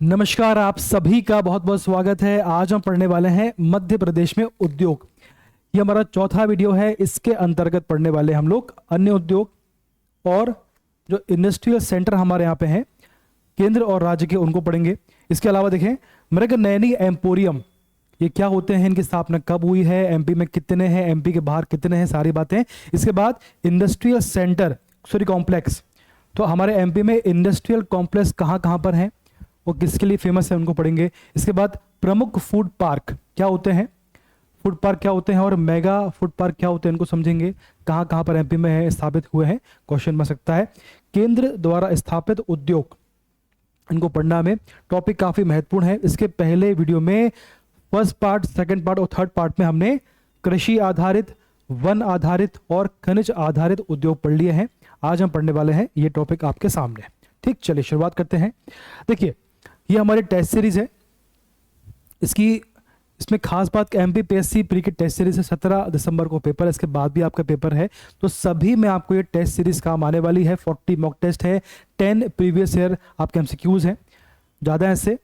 नमस्कार, आप सभी का बहुत बहुत स्वागत है। आज हम पढ़ने वाले हैं मध्य प्रदेश में उद्योग। ये हमारा चौथा वीडियो है। इसके अंतर्गत पढ़ने वाले हम लोग अन्य उद्योग और जो इंडस्ट्रियल सेंटर हमारे यहाँ पे हैं केंद्र और राज्य के, उनको पढ़ेंगे। इसके अलावा देखें मृगनयनी एम्पोरियम, ये क्या होते हैं, इनकी स्थापना कब हुई है, एमपी में कितने हैं, एमपी के बाहर कितने हैं, सारी बातें। इसके बाद इंडस्ट्रियल सेंटर कॉम्प्लेक्स, तो हमारे एमपी में इंडस्ट्रियल कॉम्प्लेक्स कहाँ कहाँ पर हैं, वो किसके लिए फेमस है, उनको पढ़ेंगे। इसके बाद प्रमुख फूड पार्क क्या होते हैं, फूड पार्क क्या होते हैं, और मेगा फूड पार्क क्या होते हैं, इनको समझेंगे। कहाँ कहाँ पर एमपी में है, स्थापित हुए हैं, क्वेश्चन बन सकता है। केंद्र द्वारा स्थापित उद्योग, इनको पढ़ना में टॉपिक काफी महत्वपूर्ण है। इसके पहले वीडियो में फर्स्ट पार्ट, सेकंड पार्ट और थर्ड पार्ट में हमने कृषि आधारित, वन आधारित और खनिज आधारित उद्योग पढ़ लिए हैं। आज हम पढ़ने वाले हैं ये टॉपिक आपके सामने। ठीक, चलिए शुरुआत करते हैं। देखिए, ये हमारी टेस्ट सीरीज है। इसमें खास बात एमपीपीएससी प्री की टेस्ट सीरीज है। 17 दिसंबर को पेपर है, इसके बाद भी आपका पेपर है, तो सभी में आपको ये टेस्ट सीरीज काम आने वाली है। 40 मॉक टेस्ट है, 10 प्रीवियस ईयर आपके एमसीक्यूज हैं, ज़्यादा ऐसे।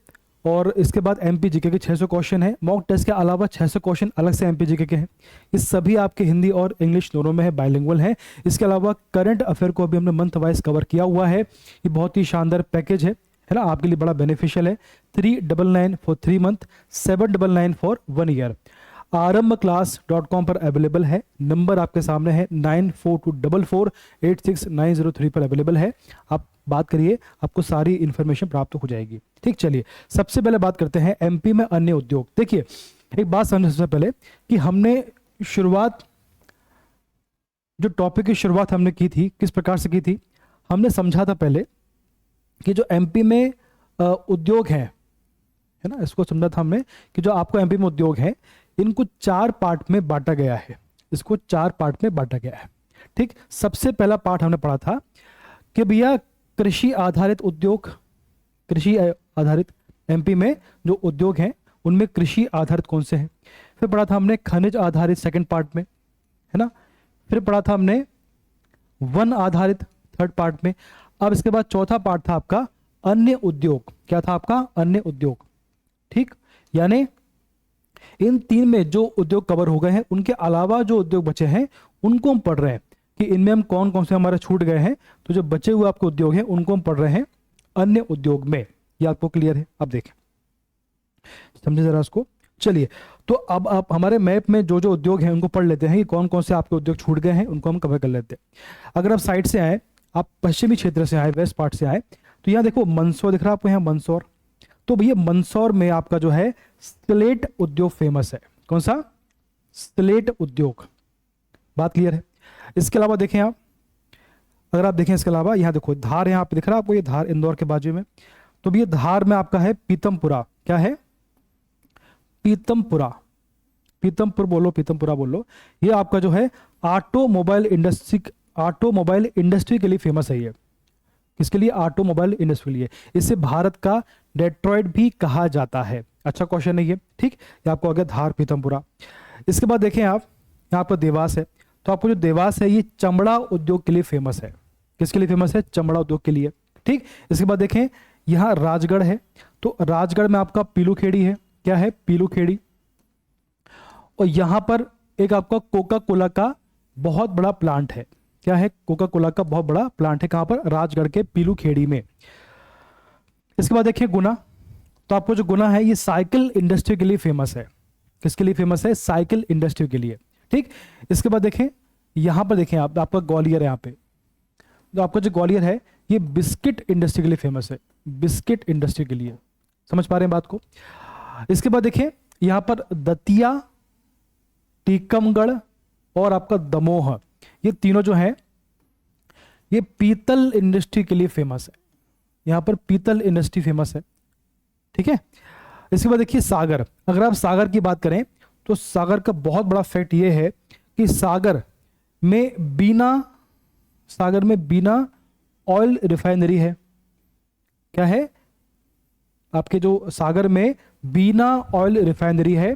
और इसके बाद एमपी जीके के 600 क्वेश्चन है। मॉक टेस्ट के अलावा 600 क्वेश्चन अलग से एमपी जीके के हैं। ये सभी आपके हिंदी और इंग्लिश दोनों में है, बाइलिंगुअल है। इसके अलावा करंट अफेयर को अभी हमने मंथ वाइज कवर किया हुआ है। ये बहुत ही शानदार पैकेज है ना, आपके लिए बड़ा बेनिफिशियल है। 399 for 3 month, 799 for 1 year. arambclass.com पर अवेलेबल है। नंबर आपके सामने है, 9424486903 पर अवेलेबल है। आप बात करिए, आपको सारी इंफॉर्मेशन प्राप्त हो जाएगी। ठीक, चलिए सबसे पहले बात करते हैं एमपी में अन्य उद्योग। देखिए, एक बात समझने से पहले कि हमने शुरुआत, जो टॉपिक की शुरुआत हमने की थी, किस प्रकार से की थी, हमने समझा था पहले कि जो एमपी में उद्योग है ना, इसको समझा था हमने कि जो आपको एमपी में उद्योग है, इनको 4 पार्ट में बांटा गया है। इसको 4 पार्ट में बांटा गया है। ठीक, सबसे पहला पार्ट हमने पढ़ा था कि भैया कृषि आधारित उद्योग, कृषि आधारित एमपी में जो उद्योग हैं उनमें कृषि आधारित कौन से हैं। फिर पढ़ा था हमने खनिज आधारित सेकंड पार्ट में, है ना। फिर पढ़ा था हमने वन आधारित थर्ड पार्ट में। अब इसके बाद चौथा पार्ट था आपका अन्य उद्योग। क्या था आपका? अन्य उद्योग। ठीक, यानी इन 3 में जो उद्योग कवर हो गए हैं, उनके अलावा जो उद्योग बचे हैं उनको हम पढ़ रहे हैं कि इनमें हम कौन कौन से हमारे छूट गए हैं। तो जो बचे हुए आपके उद्योग हैं उनको हम पढ़ रहे हैं अन्य उद्योग में। ये आपको क्लियर है? अब देखें, समझे जरा इसको। चलिए, तो अब आप हमारे मैप में जो जो उद्योग हैं उनको पढ़ लेते हैं कि कौन कौन से आपके उद्योग छूट गए हैं, उनको हम कवर कर लेते हैं। अगर आप साइड से आए, आप पश्चिमी क्षेत्र से आए, वेस्ट पार्ट से आए, तो यहाँ देखो मंदसौर दिख रहा है आपको, यहाँ मंदसौर। तो भैया मंदसौर में आपका जो है स्लेट उद्योग फेमस है। कौन सा? स्लेट उद्योग। बात क्लियर है? इसके अलावा देखें आप, अगर आप देखें इसके अलावा यहाँ देखो धार, यहाँ पे दिख रहा है आपको, ये धार इंदौर के बाजू में। तो भैया धार में आपका है पीतमपुरा। क्या है? पीतमपुरा। पीतमपुर बोलो, पीतमपुरा बोलो। ये आपका जो है ऑटोमोबाइल इंडस्ट्री के लिए फेमस है। ये किसके लिए? ऑटोमोबाइल इंडस्ट्री के लिए। इसे भारत का डेट्रॉइट भी कहा जाता है। अच्छा क्वेश्चन है ये। ठीक, ये आपको आ गया धार, पीतमपुरा। इसके बाद देखें आप, यहाँ पर देवास है। तो आपको जो देवास है ये चमड़ा उद्योग के लिए फेमस है। किसके लिए फेमस है? चमड़ा उद्योग के लिए। ठीक, इसके बाद देखें यहाँ राजगढ़ है। तो राजगढ़ में आपका पीलूखेड़ी है। क्या है? पीलूखेड़ी। और यहां पर एक आपका कोका कोला का बहुत बड़ा प्लांट है। क्या है? कोका कोला का बहुत बड़ा प्लांट है। कहां पर? राजगढ़ के पीलूखेड़ी में। इसके बाद देखिए गुना। तो आपको जो गुना है ये साइकिल इंडस्ट्री के लिए फेमस है। किसके लिए फेमस है? साइकिल इंडस्ट्री के लिए। ठीक, इसके बाद देखें यहां पर, देखें आप, आपका ग्वालियर है। यहाँ पे तो आपका जो ग्वालियर है ये बिस्किट इंडस्ट्री के लिए फेमस है। बिस्किट इंडस्ट्री के लिए। समझ पा रहे हैं बात को? इसके बाद देखें यहां पर दतिया, टीकमगढ़ और आपका दमोह, ये तीनों जो है ये पीतल इंडस्ट्री के लिए फेमस है। यहां पर पीतल इंडस्ट्री फेमस है। ठीक है, इसके बाद देखिए सागर। अगर आप सागर की बात करें तो सागर का बहुत बड़ा फैक्ट ये है कि सागर में बीना ऑयल रिफाइनरी है। क्या है? आपके जो सागर में बीना ऑयल रिफाइनरी है।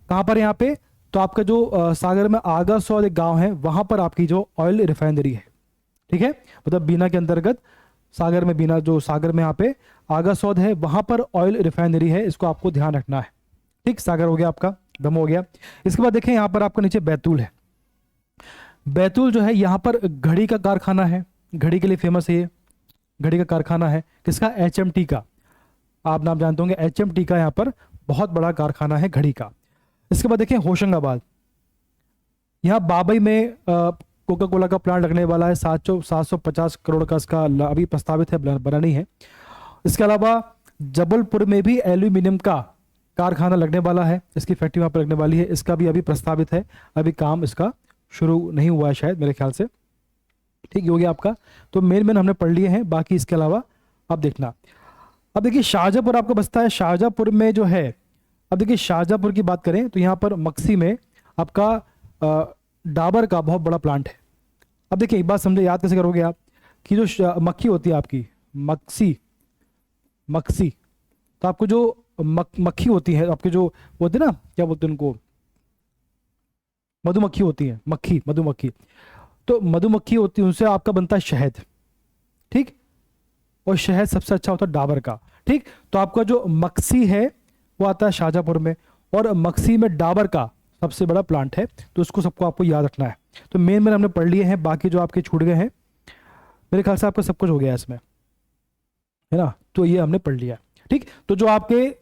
कहां पर? यहां पे तो आपका जो सागर में आगासौर एक गांव है, वहां पर आपकी जो ऑयल रिफाइनरी है। ठीक है, मतलब बीना के अंतर्गत सागर में बीना, जो सागर में यहाँ पे आगासौद है, वहां पर ऑयल रिफाइनरी है, इसको आपको ध्यान रखना है। ठीक, सागर हो गया आपका, दमोह हो गया। इसके बाद देखें यहाँ पर आपका नीचे बैतूल है। बैतूल जो है यहाँ पर घड़ी का कारखाना है, घड़ी के लिए फेमस है ये, घड़ी का कारखाना है किसका, HMT का। आप नाम जानते होंगे HMT का, यहाँ पर बहुत बड़ा कारखाना है घड़ी का। इसके बाद देखें होशंगाबाद, यहाँ बाबई में कोका कोला का प्लांट लगने वाला है, 750 करोड़ का इसका अभी प्रस्तावित है, बना नहीं है। इसके अलावा जबलपुर में भी एल्यूमिनियम का कारखाना लगने वाला है, इसकी फैक्ट्री वहाँ पर लगने वाली है, इसका भी अभी प्रस्तावित है, अभी काम इसका शुरू नहीं हुआ है शायद मेरे ख्याल से। ठीक, ये हो गया आपका। तो मेन हमने पढ़ लिए हैं, बाकी इसके अलावा आप देखना। अब देखिए शाहजहाँपुर आपको बचता है, शाहजहाँपुर में जो है, अब देखिए शाहजहाँपुर की बात करें तो यहाँ पर मक्सी में आपका डाबर का बहुत बड़ा प्लांट है। अब देखिए एक बात समझे, याद कैसे करोगे आप, कि जो मक्खी होती है आपकी, मक्सी, तो आपको जो मक्खी होती है, आपके जो होते हैं ना, क्या बोलते हैं उनको, मधुमक्खी होती है, मधुमक्खी, तो मधुमक्खी होती है, उनसे आपका बनता है शहद। ठीक, और शहद सबसे अच्छा होता है डाबर का। ठीक, तो आपका जो मक्सी है वो आता है शाहजहाँपुर में, और मक्सी में डाबर का सबसे बड़ा प्लांट है, तो उसको सबको आपको याद रखना है। तो मेन हमने पढ़ लिए हैं, बाकी जो आपके छूट गए हैं, मेरे ख्याल से आपका सब कुछ हो गया है इसमें, है ना, तो ये हमने पढ़ लिया। ठीक, तो जो आपके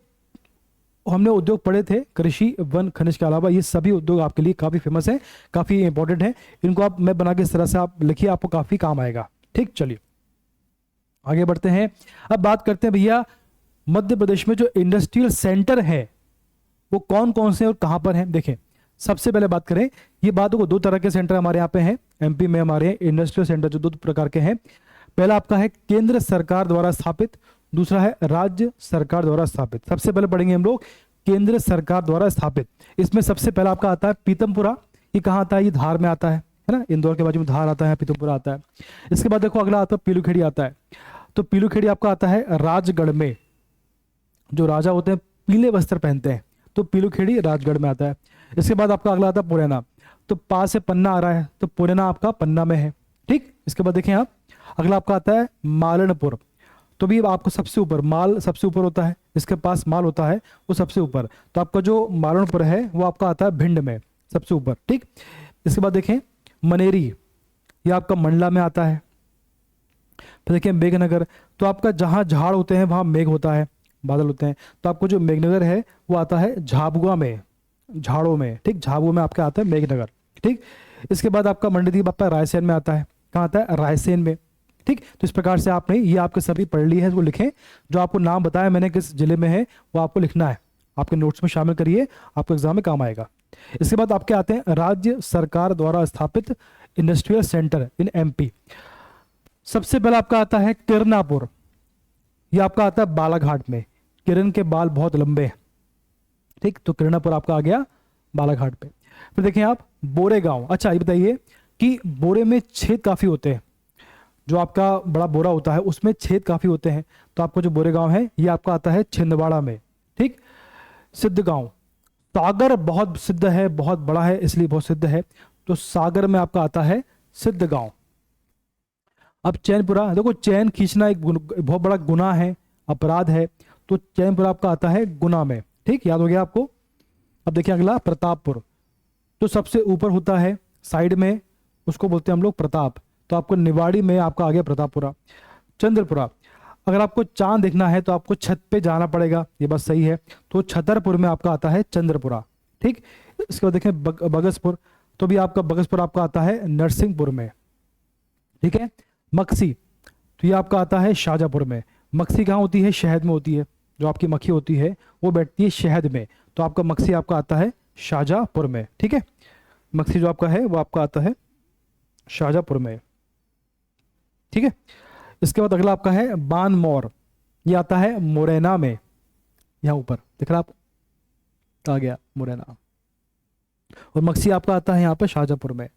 हमने उद्योग पढ़े थे, कृषि, वन, खनिज के अलावा, ये सभी उद्योग आपके लिए काफ़ी फेमस है, काफ़ी इंपॉर्टेंट है। इनको आप मैं बना के इस तरह से आप लिखिए, आपको काफ़ी काम आएगा। ठीक, चलिए आगे बढ़ते हैं। अब बात करते हैं भैया, मध्य प्रदेश में जो इंडस्ट्रियल सेंटर है वो कौन कौन से और कहाँ पर हैं। देखें, सबसे पहले बात करें, ये बातों को, दो तरह के सेंटर हमारे यहाँ पे हैं, MP में हमारे इंडस्ट्रियल सेंटर जो दो प्रकार के हैं। पहला आपका है केंद्र सरकार द्वारा स्थापित, दूसरा है राज्य सरकार द्वारा स्थापित। सबसे पहले पढ़ेंगे हम लोग केंद्र सरकार द्वारा स्थापित। इसमें सबसे पहला आपका आता है पीतमपुरा। ये कहाँ आता है, ये धार में आता है ना, इंदौर के बाजू में धार आता है, पीतमपुरा आता है। इसके बाद देखो अगला आता है पीलूखेड़ी आता है, तो पीलूखेड़ी आपका आता है राजगढ़ में, जो राजा होते हैं पीले वस्त्र पहनते हैं, तो पीलूखेड़ी राजगढ़ में आता है। इसके बाद आपका अगला आता है पुरैना, तो पा से पन्ना आ रहा है, तो पुरैना आपका पन्ना में है। ठीक, इसके बाद देखें आप, अगला आपका आता है मालनपुर, तो भी आपको सबसे ऊपर, माल सबसे ऊपर होता है, इसके पास माल होता है वो सबसे ऊपर, तो आपका जो मालनपुर है वो आपका आता है भिंड में सबसे ऊपर। ठीक, इसके बाद देखें मनेरी, ये आपका मंडला में आता है। फिर देखिए मेघनगर, तो आपका जहाँ झाड़ होते हैं वहाँ मेघ होता है, बादल होते हैं, तो आपको जो मेघनगर है वो आता है झाबुआ में, झाड़ों में। ठीक, झाबुआ में आपका आता है मेघनगर। ठीक, इसके बाद आपका मंडीदीप आपका रायसेन में आता है, कहाँ आता है, रायसेन में। ठीक, तो इस प्रकार से आपने ये आपके सभी पढ़ ली है, वो लिखें, जो आपको नाम बताया मैंने किस जिले में है वो आपको लिखना है, आपके नोट्स में शामिल करिए, आपको एग्जाम में काम आएगा। इसके बाद आपके आते हैं राज्य सरकार द्वारा स्थापित इंडस्ट्रियल सेंटर इन MP। सबसे पहला आपका आता है किरनापुर, ये आपका आता है बालाघाट में, किरण के बाल बहुत लंबे हैं। ठीक, तो किरनापुर आपका आ गया बालाघाट पे। फिर देखें आप बोरेगांव, अच्छा ये बताइए कि बोरे में छेद काफी होते हैं, जो आपका बड़ा बोरा होता है उसमें छेद काफी होते हैं, तो आपका जो बोरेगांव है ये आपका आता है छिंदवाड़ा में। ठीक, सिद्धगांव, सागर बहुत सिद्ध है, बहुत बड़ा है इसलिए बहुत सिद्ध है, तो सागर में आपका आता है सिद्धगांव। अब चैनपुरा, देखो चैन खींचना एक बहुत बड़ा गुनाह है, अपराध है, तो चैनपुरा आपका आता है गुना में। ठीक, याद हो गया आपको। अब देखिए अगला प्रतापपुर, तो सबसे ऊपर होता है साइड में, उसको बोलते हैं हम लोग प्रताप, तो आपको निवाड़ी में आपका आ गया प्रतापपुरा। चंद्रपुरा, अगर आपको चांद देखना है तो आपको छत पे जाना पड़ेगा, ये बात सही है, तो छतरपुर में आपका आता है चंद्रपुरा। ठीक, इसके बाद देखें बगसपुर, तो भी आपका बगसपुर आपका आता है नरसिंहपुर में। ठीक है, मक्सी, तो ये आपका आता है शाहजहाँपुर में। मक्सी कहाँ होती है, शहद में होती है, जो आपकी मक्खी होती है वो बैठती है शहद में, तो आपका मक्सी आपका आता है शाहजहाँपुर में। ठीक है, मक्सी जो आपका है वो आपका आता है शाहजहाँपुर में। ठीक है, इसके बाद अगला आपका है बानमौर, ये आता है मुरैना में, यहाँ ऊपर दिख रहा आप, आ गया मुरैना। और मक्सी आपका आता है यहाँ पे शाहजहाँपुर में।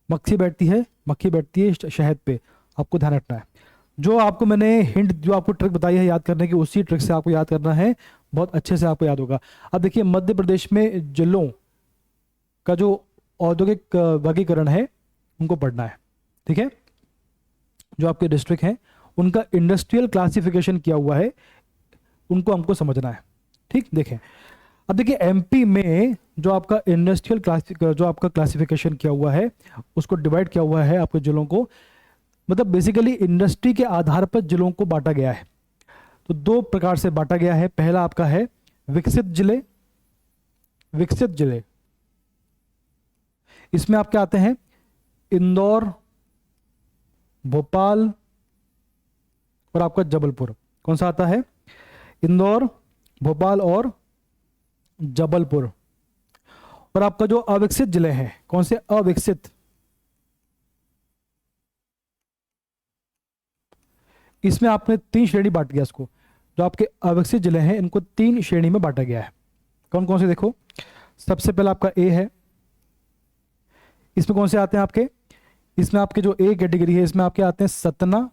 मक्खी बैठती है शहद पे, आपको ध्यान रखना है। जो आपको मैंने हिंट, जो आपको ट्रिक बताई है याद करने की, उसी ट्रिक से आपको याद करना है, बहुत अच्छे से आपको याद होगा। अब देखिए मध्य प्रदेश में जिलों का जो औद्योगिक वर्गीकरण है उनको पढ़ना है। ठीक है, जो आपके डिस्ट्रिक्ट हैं उनका इंडस्ट्रियल क्लासिफिकेशन किया हुआ है, उनको हमको समझना है। ठीक, देखें अब देखिए एमपी में जो आपका इंडस्ट्रियल जो आपका क्लासिफिकेशन किया हुआ है, उसको डिवाइड किया हुआ है आपके जिलों को, मतलब बेसिकली इंडस्ट्री के आधार पर जिलों को बांटा गया है। तो दो प्रकार से बांटा गया है। पहला आपका है विकसित जिले, विकसित जिले, इसमें आपके आते हैं इंदौर, भोपाल और आपका जबलपुर। कौन सा आता है? इंदौर, भोपाल और जबलपुर। और आपका जो अविकसित जिले हैं, कौन से? अविकसित, इसमें आपने 3 श्रेणी बांट दिया इसको। जो आपके अविकसित जिले हैं इनको 3 श्रेणी में बांटा गया है। कौन कौन से? देखो, सबसे पहला आपका ए है। इसमें कौन से आते हैं आपके? इसमें आपके जो ए कैटेगरी है, इसमें आपके आते हैं सतना,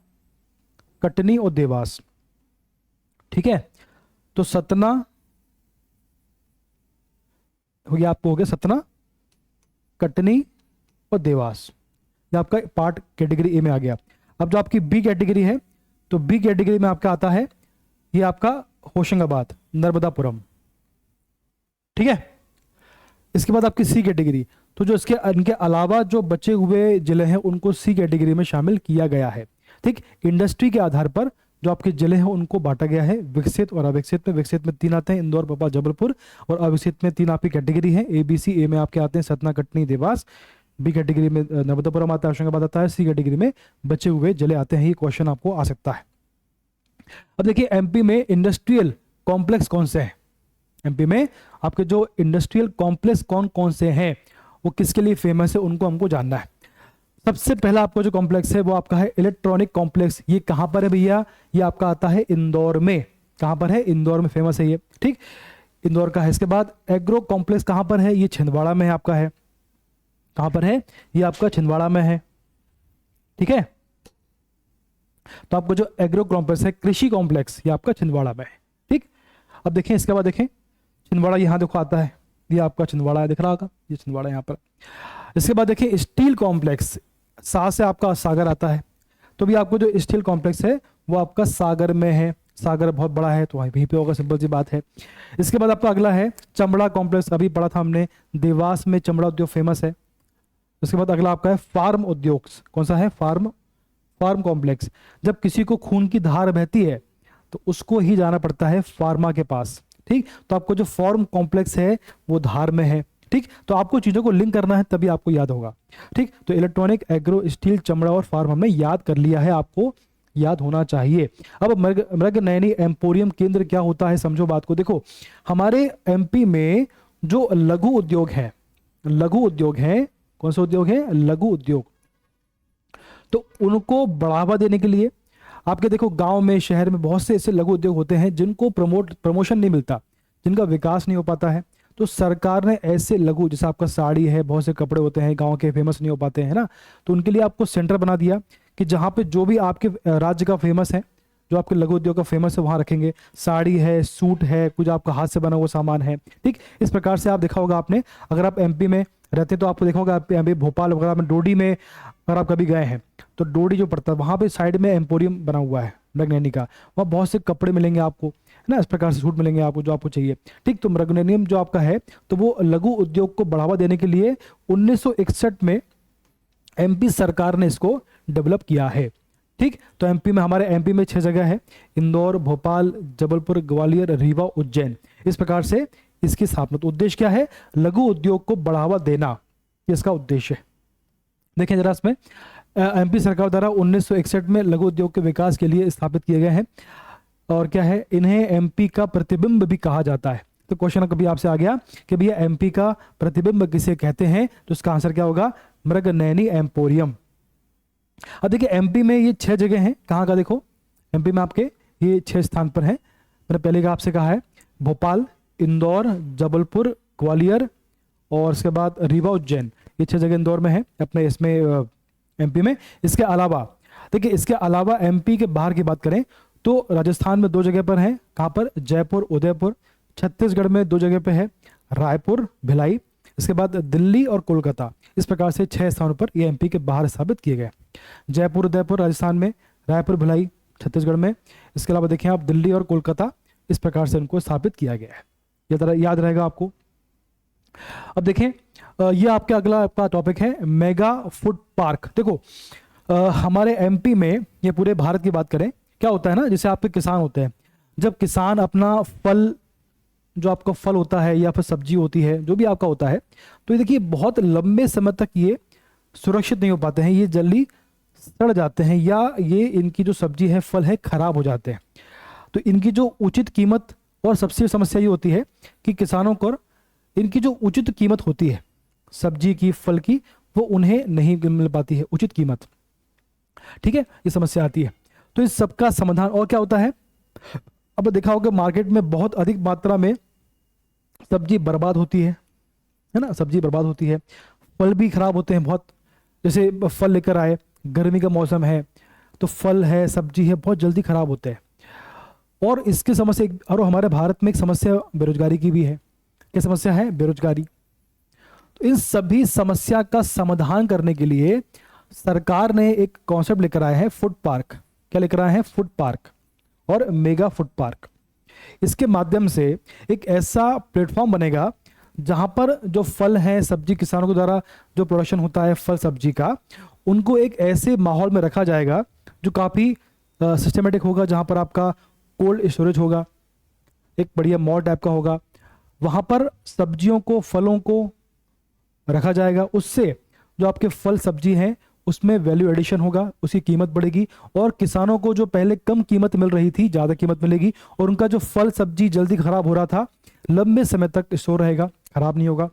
कटनी और देवास। ठीक है, तो सतना हो गया, आपको हो गया सतना, कटनी और देवास, ये आपका पार्ट कैटेगरी ए में आ गया। अब जो आपकी बी कैटेगरी है, तो बी कैटेगरी में आपका आता है ये आपका होशंगाबाद, नर्मदापुरम। ठीक है, इसके बाद आपकी सी कैटेगरी, तो जो इसके इनके अलावा जो बचे हुए जिले हैं उनको सी कैटेगरी में शामिल किया गया है। ठीक, इंडस्ट्री के आधार पर जो आपके जिले हैं उनको बांटा गया है विकसित और अविकसित में। विकसित में 3 आते हैं, इंदौर, भोपाल, जबलपुर, और अविकसित में 3 आपकी कैटेगरी है, ए बी सी। ए में आपके आते हैं सतना, कटनी, देवास। बी कैटेगरी में नर्मदापुरम आता है, होशंगाबाद आता है। सी कैटेगरी में बचे हुए जिले आते हैं। ये क्वेश्चन आपको आ सकता है। अब देखिए एमपी में इंडस्ट्रियल कॉम्प्लेक्स कौन से हैं? एमपी में आपके जो इंडस्ट्रियल कॉम्प्लेक्स कौन कौन से हैं, वो किसके लिए फेमस है, उनको हमको जानना है। सबसे पहला आपका जो कॉम्प्लेक्स है वो आपका है इलेक्ट्रॉनिक कॉम्प्लेक्स। ये कहां पर है भैया? ये आपका आता है इंदौर में। कहां पर है? इंदौर में फेमस है ये। ठीक, इंदौर का है। इसके बाद एग्रो कॉम्प्लेक्स कहां पर है? ये छिंदवाड़ा में है आपका है। कहां पर है? ये आपका छिंदवाड़ा में है। ठीक है, तो आपको जो एग्रो कॉम्प्लेक्स है, कृषि कॉम्प्लेक्स, ये आपका छिंदवाड़ा में है। ठीक, अब देखें इसके बाद देखें छिंदवाड़ा, यहां देखो आता है, ये आपका छिंदवाड़ा है, दिख रहा होगा ये छिंदवाड़ा यहां पर। इसके बाद देखिए स्टील कॉम्प्लेक्स, सा से आपका सागर आता है, तो भी आपको जो स्टील कॉम्प्लेक्स है वो आपका सागर में है। सागर बहुत बड़ा है तो वहीं पे होगा, सिंपल सी बात है। इसके बाद आपका अगला है चमड़ा कॉम्प्लेक्स, अभी पढ़ा था हमने, देवास में चमड़ा उद्योग फेमस है। उसके बाद अगला आपका है फार्म उद्योग। कौन सा है? Farm, farm complex. जब किसी को खून की धार बहती है तो उसको ही जाना पड़ता है फार्मा के पास। ठीक, तो आपको जो फार्म कॉम्प्लेक्स है वो धार में है। ठीक, तो आपको चीजों को लिंक करना है तभी आपको याद होगा। ठीक, तो इलेक्ट्रॉनिक, एग्रो, स्टील, चमड़ा और फार्म हमने याद कर लिया है, आपको याद होना चाहिए। अब मृगनयनी एम्पोरियम केंद्र क्या होता है, समझो बात को। देखो हमारे एमपी में जो लघु उद्योग है, लघु उद्योग है, कौन सा उद्योग है? लघु उद्योग। तो उनको बढ़ावा देने के लिए आपके देखो गांव में, शहर में बहुत से ऐसे लघु उद्योग होते हैं जिनको प्रमोशन नहीं मिलता, जिनका विकास नहीं हो पाता है। तो सरकार ने ऐसे लघु, जैसे आपका साड़ी है, बहुत से कपड़े होते हैं गांव के, फेमस नहीं हो पाते हैं ना, तो उनके लिए आपको सेंटर बना दिया कि जहां पे जो भी आपके राज्य का फेमस है, जो आपके लघु उद्योग का फेमस है, वहां रखेंगे। साड़ी है, सूट है, कुछ आपका हाथ से बना हुआ सामान है। ठीक, इस प्रकार से आप देखा होगा आपने, अगर आप एमपी में रहते तो आपको देखा होगा, आप यहाँ पे भोपाल वगैरह में डोडी में अगर आप कभी गए हैं तो डोडी जो पड़ता है वहां पे साइड में एम्पोरियम बना हुआ है मृगनयनी का, वहाँ बहुत से कपड़े मिलेंगे आपको, है ना, इस प्रकार से सूट मिलेंगे आपको जो आपको चाहिए। ठीक, तो मृगनयनी जो आपका है तो वो लघु उद्योग को बढ़ावा देने के लिए 1961 में एमपी सरकार ने इसको डेवलप किया है। ठीक, तो एमपी में, हमारे एमपी में 6 जगह है, इंदौर, भोपाल, जबलपुर, ग्वालियर, रीवा, उज्जैन। इस प्रकार से इसकी स्थापना, तो उद्देश्य क्या है? लघु उद्योग को बढ़ावा देना, इसका उद्देश्य है। देखें जरा इसमें एमपी सरकार द्वारा 1961 में लघु उद्योग के विकास के लिए स्थापित किए गए हैं। और क्या है? इन्हें एमपी का प्रतिबिंब भी कहा जाता है। तो क्वेश्चन कभी आपसे आ गया कि भैया एमपी का प्रतिबिंब किसे कहते हैं, तो इसका आंसर क्या होगा? मृगनयनी एम्पोरियम। अब देखिए एमपी में ये 6 जगह हैं, कहाँ का? देखो एमपी में आपके ये 6 स्थान पर हैं। मैंने पहले का आपसे कहा है भोपाल, इंदौर, जबलपुर, ग्वालियर और उसके बाद रीवा, उज्जैन, ये 6 जगह इंदौर में है अपने इसमें एमपी में। इसके अलावा देखिए, इसके अलावा एमपी के बाहर की बात करें तो राजस्थान में 2 जगह पर है, कहाँ पर? जयपुर, उदयपुर। छत्तीसगढ़ में 2 जगह पे है, रायपुर, भिलाई। इसके बाद दिल्ली और कोलकाता। इस प्रकार से 6 स्थानों पर ये एमपी के बाहर स्थापित किए गए। जयपुर, उदयपुर राजस्थान में, रायपुर, भिलाई छत्तीसगढ़ में। इसके अलावा देखें आप दिल्ली और कोलकाता, इस प्रकार से उनको स्थापित किया गया है। ये तरह याद रहेगा आपको। अब देखें ये आपका अगला आपका टॉपिक है मेगा फूड पार्क। देखो हमारे एमपी में, ये पूरे भारत की बात करें, क्या होता है ना, जैसे आपके किसान होते हैं, जब किसान अपना फल, जो आपका फल होता है या फिर सब्जी होती है, जो भी आपका होता है, तो ये देखिए बहुत लंबे समय तक ये सुरक्षित नहीं हो पाते हैं, ये जल्दी सड़ जाते हैं, या ये इनकी जो सब्जी है, फल है, खराब हो जाते हैं। तो इनकी जो उचित कीमत, और सबसे समस्या ये होती है कि किसानों को इनकी जो उचित कीमत होती है सब्जी की, फल की, वो उन्हें नहीं मिल पाती है उचित कीमत। ठीक है, ये समस्या आती है। तो इस सबका समाधान और क्या होता है, अब देखा होगा मार्केट में बहुत अधिक मात्रा में सब्जी बर्बाद होती है ना, सब्जी बर्बाद होती है, फल भी खराब होते हैं बहुत। जैसे फल लेकर आए, गर्मी का मौसम है, तो फल है, सब्जी है, बहुत जल्दी खराब होते हैं। और इसकी समस्या और हमारे भारत में एक समस्या बेरोजगारी की भी है। क्या समस्या है? बेरोजगारी। तो इन सभी समस्या का समाधान करने के लिए सरकार ने एक कॉन्सेप्ट लेकर आया है, फूड पार्क। क्या लेकर आए हैं? फूड पार्क और मेगा फूड पार्क। इसके माध्यम से एक ऐसा प्लेटफॉर्म बनेगा जहां पर जो फल हैं, सब्जी किसानों के द्वारा जो प्रोडक्शन होता है फल सब्जी का, उनको एक ऐसे माहौल में रखा जाएगा जो काफ़ी सिस्टमेटिक होगा, जहां पर आपका कोल्ड स्टोरेज होगा, एक बढ़िया मॉल टाइप का होगा, वहां पर सब्जियों को, फलों को रखा जाएगा। उससे जो आपके फल सब्जी हैं उसमें वैल्यू एडिशन होगा, उसकी कीमत बढ़ेगी, और किसानों को जो पहले कम कीमत मिल रही थी ज़्यादा कीमत मिलेगी, और उनका जो फल सब्जी जल्दी खराब हो रहा था लंबे समय तक स्टोर रहेगा, खराब नहीं होगा।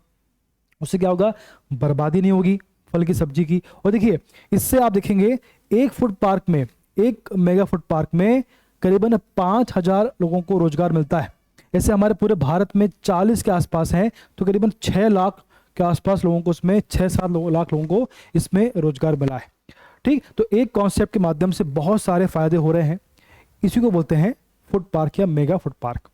उससे क्या होगा? बर्बादी नहीं होगी फल की, सब्जी की। और देखिए इससे आप देखेंगे एक फूड पार्क में, एक मेगा फूड पार्क में करीबन 5,000 लोगों को रोजगार मिलता है। ऐसे हमारे पूरे भारत में 40 के आसपास हैं, तो करीबन 6 लाख के आसपास लोगों को उसमें, 6-7 लाख लोगों को इसमें रोजगार मिला है। ठीक, तो एक कॉन्सेप्ट के माध्यम से बहुत सारे फायदे हो रहे हैं। इसी को बोलते हैं फूड पार्क या मेगा फूड पार्क।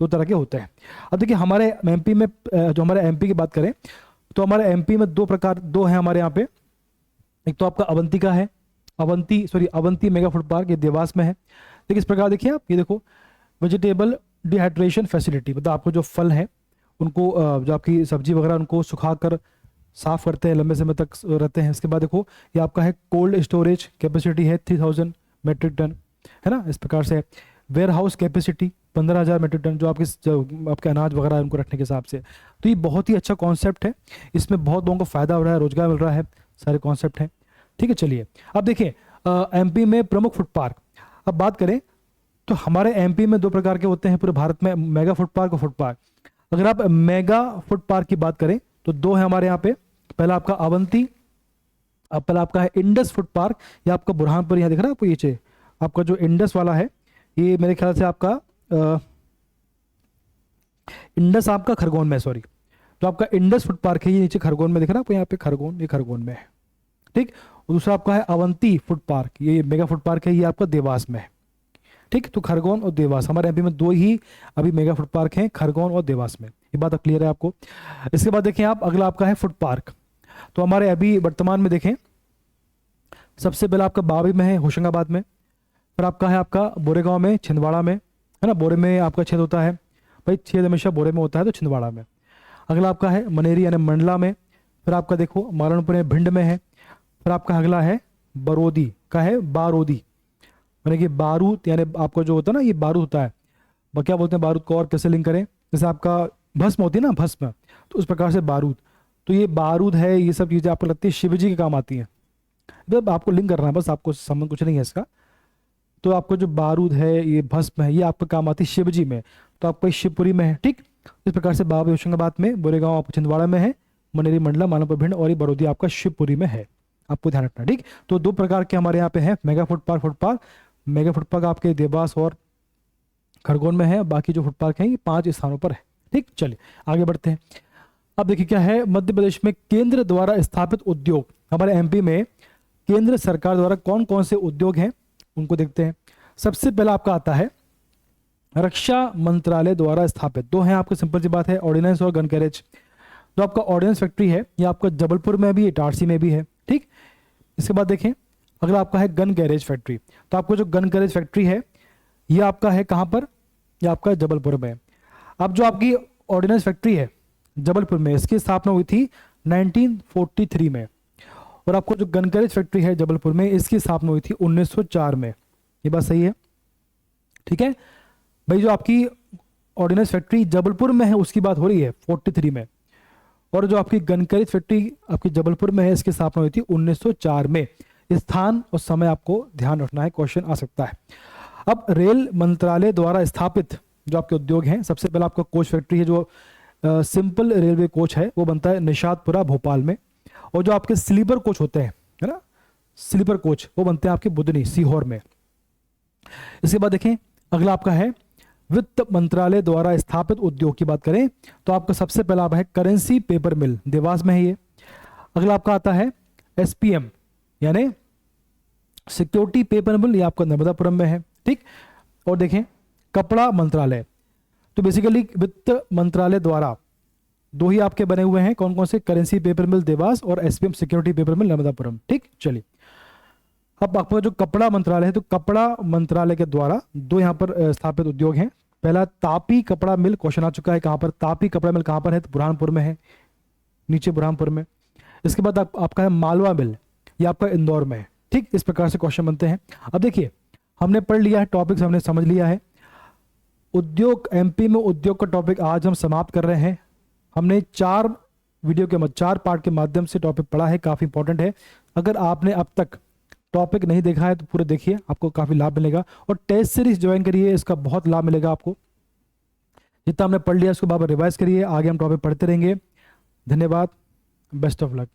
दो तरह के होते हैं। अब देखिए हमारे एमपी में, जो हमारे एमपी की बात करें तो हमारे एमपी में दो हैं हमारे यहाँ पे। एक तो आपका अवंती का है, अवंती मेगा फूड पार्क, ये देवास में है। देखिए इस प्रकार देखिए आप, ये देखो वेजिटेबल डिहाइड्रेशन फैसिलिटी, मतलब आपको जो फल है उनको, जो आपकी सब्जी वगैरह, उनको सुखाकर साफ करते हैं, लंबे समय तक रहते हैं। इसके बाद देखो ये आपका है कोल्ड स्टोरेज कैपेसिटी है 3000 मेट्रिक टन, है ना, इस प्रकार से। Warehouse capacity 15,000 metric ton, जो आपके अनाज वगैरह उनको रखने के हिसाब से। तो ये बहुत ही अच्छा कॉन्सेप्ट है, इसमें बहुत लोगों को फायदा हो रहा है, रोजगार मिल रहा है, सारे कॉन्सेप्ट हैं। ठीक है, चलिए अब देखिए एमपी में प्रमुख फूड पार्क। अब बात करें तो हमारे एमपी में 2 प्रकार के होते हैं पूरे भारत में, मेगा फूड पार्क और फूड पार्क। अगर आप मेगा फूड पार्क की बात करें तो 2 है हमारे यहाँ पे। पहला आपका अवंती, पहला आपका है इंडस फूड पार्क, या आपका बुरहानपुर, यहाँ दिख रहा है आपको नीचे, आपका जो इंडस वाला है, ये मेरे ख्याल से आपका इंडस आपका खरगोन में, सॉरी, जो आपका इंडस फूड पार्क है ये नीचे खरगोन में दिख रहा है आपको, यहाँ पे खरगोन, ये खरगोन में है। ठीक, और दूसरा आपका है अवंती फूड पार्क, ये मेगा फूड पार्क है, ये आपका देवास में है। ठीक, तो खरगोन और देवास, हमारे एमपी में 2 ही अभी मेगा फूड पार्क हैं, खरगोन और देवास में। ये बात क्लियर है आपको। इसके बाद देखें आप, अगला आपका है फूड पार्क। तो हमारे अभी वर्तमान में देखें, सबसे पहला आपका बाबी में है, होशंगाबाद में। फिर आपका है आपका बोरेगांव में, छिंदवाड़ा में, है ना, बोरे में आपका छेद होता है भाई, छेद हमेशा बोरे में होता है, तो छिंदवाड़ा में। अगला आपका है मनेरी यानी मंडला में। फिर आपका देखो मालनपुर में, भिंड में है। फिर आपका अगला है बरोदी का है, बारोदी, यानी कि बारूद, यानी आपका जो होता है ना, ये बारूद होता है, क्या बोलते हैं बारूद को, और कैसे लिंक करें, जैसे आपका भस्म होती है ना, भस्म, तो उस प्रकार से बारूद। तो ये बारूद है, ये सब चीज़ें आपको लगती है शिव जी के काम आती हैं, मतलब आपको लिंक करना है बस, आपको संबंध कुछ नहीं है इसका। तो आपको जो बारूद है, ये भस्म है, ये आपका काम आती है शिव जी में, तो आपको शिवपुरी में है। ठीक, इस प्रकार से बाबा होशंगाबाद में, बोरेगांव आपको छिंदवाड़ा में है, मनेरी मंडला, मालनपुर भिंड, और ये बरोदी आपका शिवपुरी में है, आपको ध्यान रखना। ठीक, तो 2 प्रकार के हमारे यहाँ पे हैं mega food park. Mega food park आपके देवास और खरगोन में है, बाकी जो फूड पार्क हैं ये 5 स्थानों पर है। ठीक, चलिए आगे बढ़ते हैं। अब देखिए क्या है, मध्य प्रदेश में केंद्र द्वारा स्थापित उद्योग। हमारे एमपी में केंद्र सरकार द्वारा कौन कौन से उद्योग हैं उनको देखते हैं। सबसे पहला आपका आता है रक्षा मंत्रालय द्वारा स्थापित, 2 हैं आपको, सिंपल सी बात है, ऑर्डिनेंस और गन कैरेज। जो आपका ऑर्डिनेंस फैक्ट्री है ये आपका जबलपुर में भी, इटारसी में भी है। ठीक, इसके बाद देखें अगला आपका है गन गैरेज फैक्ट्री। तो आपको जो गन गैरेज फैक्ट्री है ये आपका है कहाँ पर, ये आपका जबलपुर में। अब जो आपकी ऑर्डिनेंस फैक्ट्री है जबलपुर में, इसकी स्थापना हुई थी 1943 में। और आपको जो गन गैरेज फैक्ट्री है जबलपुर में, इसकी स्थापना हुई थी 1904 में। ये बात सही है, ठीक है भाई। जो आपकी ऑर्डिनेंस फैक्ट्री जबलपुर में है उसकी बात हो रही है 43 में, और जो आपकी गन गैरेज फैक्ट्री आपकी जबलपुर में है इसकी स्थापना हुई थी 1904 में। स्थान और समय आपको ध्यान रखना है, क्वेश्चन आ सकता है। अब रेल मंत्रालय द्वारा स्थापित जो आपके उद्योग हैं, सबसे पहला आपका कोच फैक्ट्री है, जो सिंपल रेलवे कोच है वो बनता है निशातपुरा भोपाल में। और जो आपके स्लीपर कोच होते हैं, है ना, स्लीपर कोच वो बनते हैं आपके बुधनी सीहोर में। इसके बाद देखें अगला आपका है वित्त मंत्रालय द्वारा स्थापित उद्योग की बात करें तो आपका सबसे पहला है करेंसी पेपर मिल, देवास में है ये। अगला आपका आता है एसपीएम यानी सिक्योरिटी पेपर मिल, ये आपका नर्मदापुरम में है, ठीक। और देखें कपड़ा मंत्रालय, तो बेसिकली वित्त मंत्रालय द्वारा दो ही आपके बने हुए हैं, कौन कौन से, करेंसी पेपर मिल देवास और एसपीएम सिक्योरिटी पेपर मिल नर्मदापुरम, ठीक। चलिए अब आपका जो कपड़ा मंत्रालय है, तो कपड़ा मंत्रालय के द्वारा दो यहाँ पर स्थापित उद्योग हैं। पहला तापी कपड़ा मिल, क्वेश्चन आ चुका है कहाँ पर, तापी कपड़ा मिल कहाँ पर है, तो बुरहानपुर में है, नीचे बुरहानपुर में। इसके बाद आपका है मालवा मिल, ये आपका इंदौर में है, ठीक। इस प्रकार से क्वेश्चन बनते हैं। अब देखिए हमने पढ़ लिया है, टॉपिक्स हमने समझ लिया है। उद्योग, एमपी में उद्योग का टॉपिक आज हम समाप्त कर रहे हैं। हमने 4 पार्ट के माध्यम से टॉपिक पढ़ा है, काफी इंपॉर्टेंट है। अगर आपने अब तक टॉपिक नहीं देखा है तो पूरे देखिए, आपको काफी लाभ मिलेगा। और टेस्ट सीरीज ज्वाइन करिए, इसका बहुत लाभ मिलेगा आपको। जितना हमने पढ़ लिया उसको बार बार रिवाइज करिए, आगे हम टॉपिक पढ़ते रहेंगे। धन्यवाद, बेस्ट ऑफ लक।